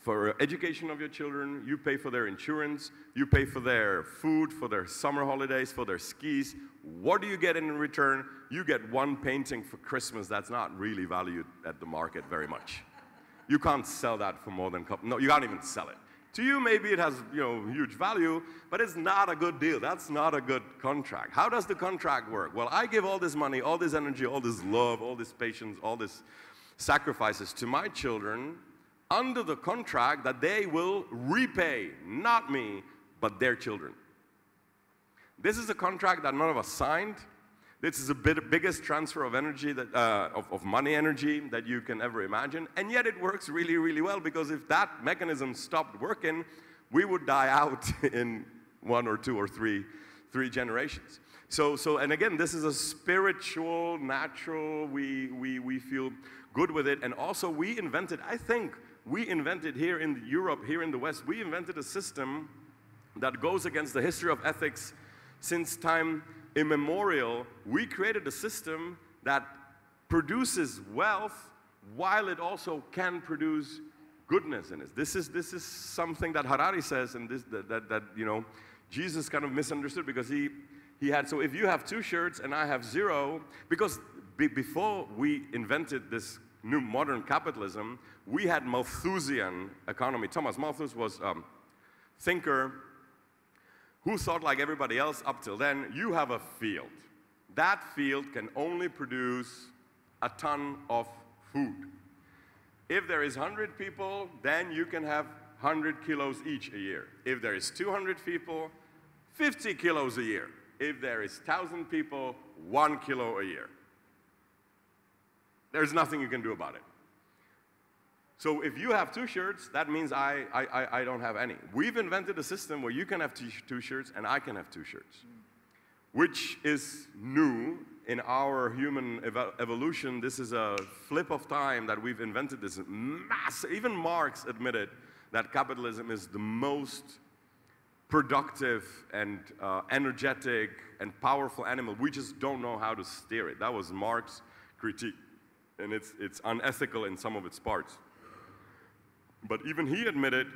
for education of your children, you pay for their insurance, you pay for their food, for their summer holidays, for their skis. What do you get in return? You get one painting for Christmas that's not really valued at the market very much. You can't sell that for more than no, you can't even sell it. To you, maybe it has, huge value, but it's not a good deal. That's not a good contract. How does the contract work? Well, I give all this money, all this energy, all this love, all this patience, all this sacrifices to my children under the contract that they will repay, not me, but their children. This is a contract that none of us signed. This is the biggest transfer of energy, of money energy that you can ever imagine. And yet it works really, really well, because if that mechanism stopped working, we would die out in 1 or 2 or 3 generations. So, and again, this is a spiritual, natural, we feel good with it. And also we invented, I think, we invented here in Europe, here in the West, we invented a system that goes against the history of ethics since time immemorial. We created a system that produces wealth while it also can produce goodness in it. This is something that Harari says, and that Jesus kind of misunderstood, because he had, so if you have 2 shirts and I have 0, because before we invented this new modern capitalism, we had Malthusian economy. Thomas Malthus was a thinker who thought like everybody else up till then. You have a field. That field can only produce a ton of food. If there is 100 people, then you can have 100 kilos each a year. If there is 200 people, 50 kilos a year. If there is 1,000 people, 1 kilo a year. There's nothing you can do about it. So if you have 2 shirts, that means I don't have any. We've invented a system where you can have 2 shirts and I can have 2 shirts, which is new in our human evolution. This is a flip of time that we've invented this massive, even Marx admitted that capitalism is the most productive and energetic and powerful animal. We just don't know how to steer it. That was Marx's critique. And it's unethical in some of its parts. But even he admitted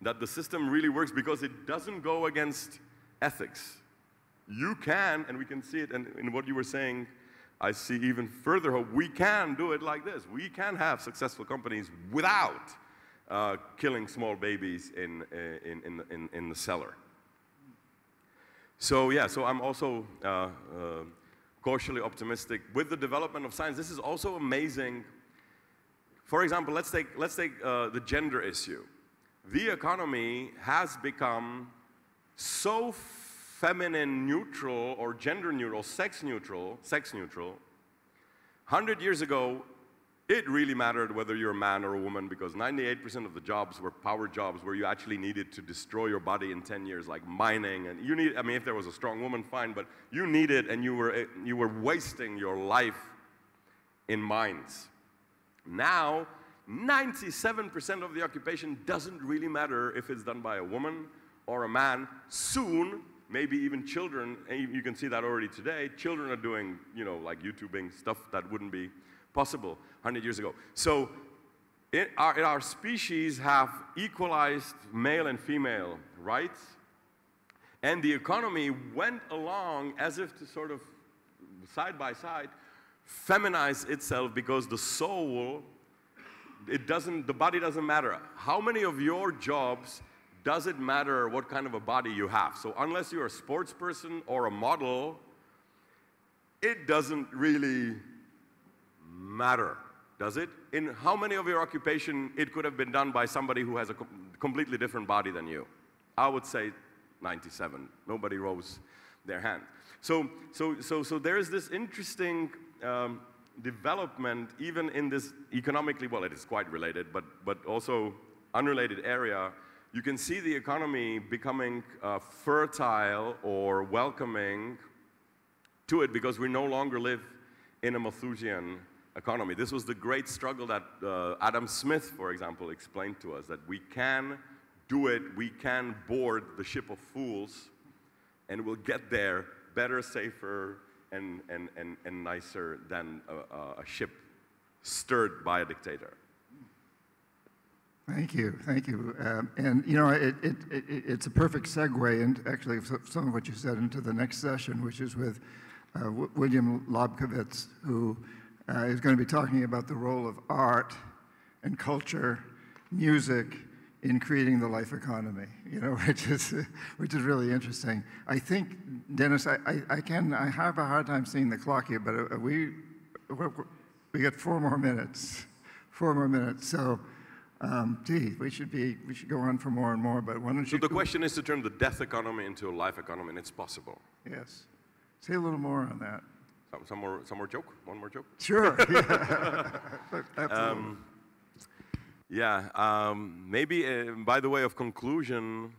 that the system really works because it doesn't go against ethics. You can, and we can see it, and in what you were saying, I see even further hope. We can do it like this. We can have successful companies without killing small babies in the cellar. So yeah, so I'm also cautiously optimistic with the development of science. This is also amazing. For example, let's take the gender issue. The economy has become so feminine neutral or gender neutral, sex neutral. 100 years ago, it really mattered whether you're a man or a woman, because 98% of the jobs were power jobs where you actually needed to destroy your body in 10 years, like mining. And you need, I mean, if there was a strong woman, fine, but you needed, and you were wasting your life in mines. Now, 97% of the occupation doesn't really matter if it's done by a woman or a man. Soon, maybe even children, and you can see that already today, children are doing, like YouTubing stuff that wouldn't be possible 100 years ago. So our species have equalized male and female rights, and the economy went along as if to sort of, side by side, feminize itself, because the soul, the body doesn't matter. How many of your jobs does it matter what kind of a body you have? So unless you're a sports person or a model, it doesn't really matter, does it? In how many of your occupation it could have been done by somebody who has a completely different body than you? I would say 97. Nobody rose their hand. So there is this interesting development, even in this economically, well, it is quite related, but also unrelated area. You can see the economy becoming fertile or welcoming to it, because we no longer live in a Malthusian economy. This was the great struggle that Adam Smith, for example, explained to us, that we can do it, we can board the ship of fools, and we'll get there better, safer, and nicer than a ship stirred by a dictator. Thank you, thank you. And you know, it's a perfect segue, and actually some of what you said, into the next session, which is with William Lobkowitz, who is going to be talking about the role of art and culture, music, in creating the life economy, you know, which is really interesting. I think, Dennis, I have a hard time seeing the clock here, but we got 4 more minutes. 4 more minutes. So, gee, we should go on for more and more. But why don't you? So the question is to turn the death economy into a life economy, and it's possible. Yes. Say a little more on that. Some more joke. One more joke. Sure. Yeah. Absolutely. Yeah, maybe by the way of conclusion,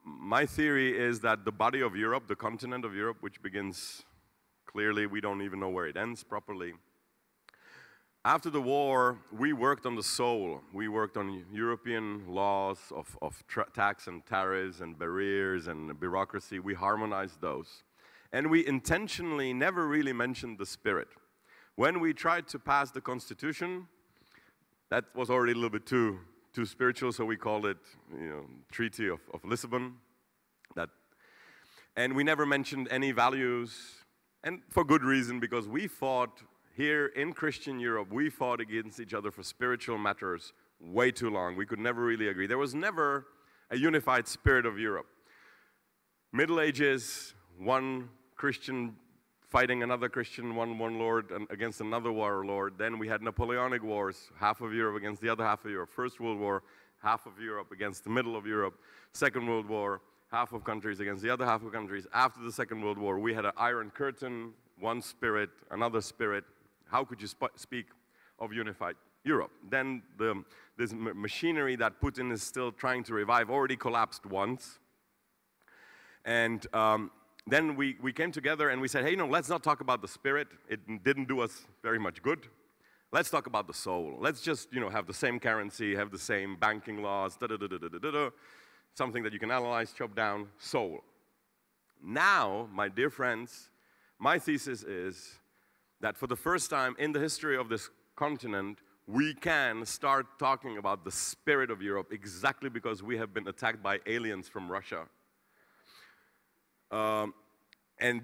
my theory is that the body of Europe, the continent of Europe, which begins clearly, we don't even know where it ends properly. After the war, we worked on the soul. We worked on European laws of tax and tariffs and barriers and bureaucracy. We harmonized those. And we intentionally never really mentioned the spirit. When we tried to pass the Constitution, that was already a little bit too spiritual, so we called it, you know, Treaty of Lisbon. And we never mentioned any values, and for good reason, because we fought here in Christian Europe, we fought against each other for spiritual matters way too long. We could never really agree. There was never a unified spirit of Europe. Middle Ages, one Christian fighting another Christian, one Lord against another warlord. Then we had Napoleonic Wars, half of Europe against the other half of Europe. First World War, half of Europe against the middle of Europe. Second World War, half of countries against the other half of countries. After the Second World War, we had an Iron Curtain, one spirit, another spirit. How could you speak of unified Europe? Then this machinery that Putin is still trying to revive already collapsed once. And then we came together and we said, hey, let's not talk about the spirit. It didn't do us very much good. Let's talk about the soul. Let's just, have the same currency, have the same banking laws, something that you can analyze, chop down, soul. Now, my dear friends, my thesis is that for the first time in the history of this continent, we can start talking about the spirit of Europe exactly because we have been attacked by aliens from Russia. And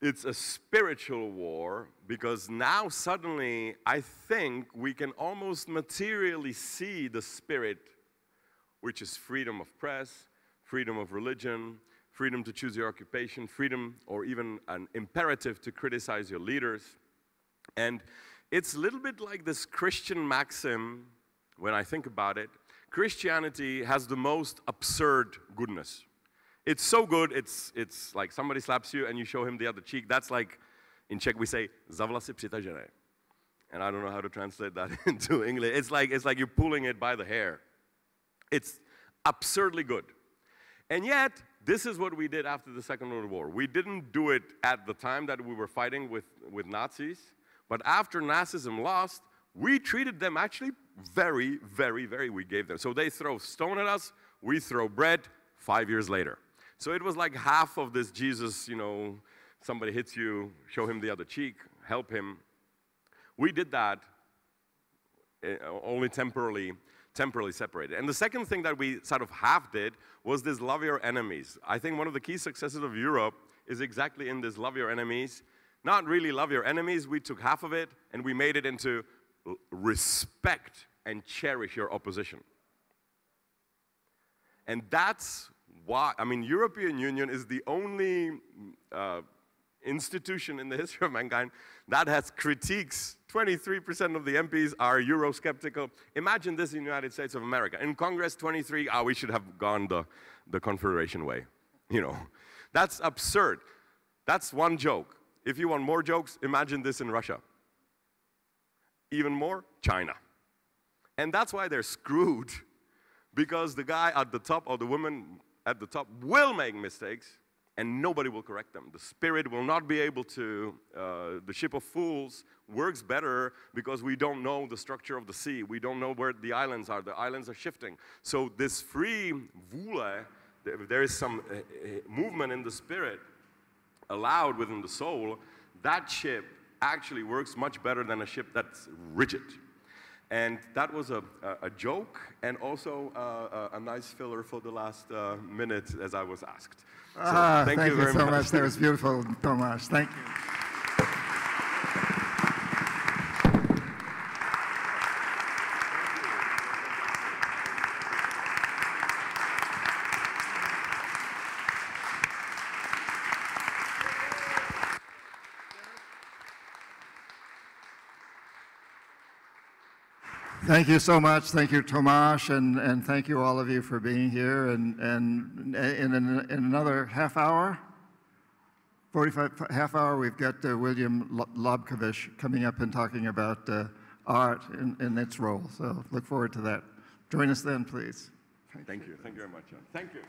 it's a spiritual war because now suddenly I think we can almost materially see the spirit, which is freedom of press, freedom of religion, freedom to choose your occupation, freedom or even an imperative to criticize your leaders. And it's a little bit like this Christian maxim, when I think about it. Christianity has the most absurd goodness. It's so good, it's like somebody slaps you and you show him the other cheek. That's like, in Czech we say, za vlasy přitažené. And I don't know how to translate that into English. It's like you're pulling it by the hair. It's absurdly good. And yet, this is what we did after the Second World War. We didn't do it at the time that we were fighting with Nazis, but after Nazism lost, we treated them actually very, very, very, we gave them. So they throw stone at us, we throw bread 5 years later. So it was like half of this Jesus, somebody hits you, show him the other cheek, help him. We did that only temporarily separated. And the second thing that we sort of half did was this love your enemies. I think one of the key successes of Europe is exactly in this love your enemies. Not really love your enemies, we took half of it and we made it into respect and cherish your opposition. And that's why, European Union is the only institution in the history of mankind that has critiques. 23% of the MPs are Eurosceptical. Imagine this in the United States of America. In Congress, 23, we should have gone the Confederation way. That's absurd. That's one joke. If you want more jokes, imagine this in Russia. Even more, China. And that's why they're screwed, because the guy at the top or the woman at the top will make mistakes and nobody will correct them. The spirit will not be able to, the ship of fools works better because we don't know the structure of the sea. We don't know where the islands are. The islands are shifting. So this free vule, there is some movement in the spirit allowed within the soul. That ship actually works much better than a ship that's rigid. And that was a joke and also a nice filler for the last minute as I was asked. So thank you very so much. That was beautiful, Tomáš. Thank you. Thank you so much. Thank you, Tomáš, and thank you all of you for being here. And in another half hour, half hour, we've got William Lobkovich coming up and talking about art in its role. So look forward to that. Join us then, please. Thank you. Thank you very much. Thank you.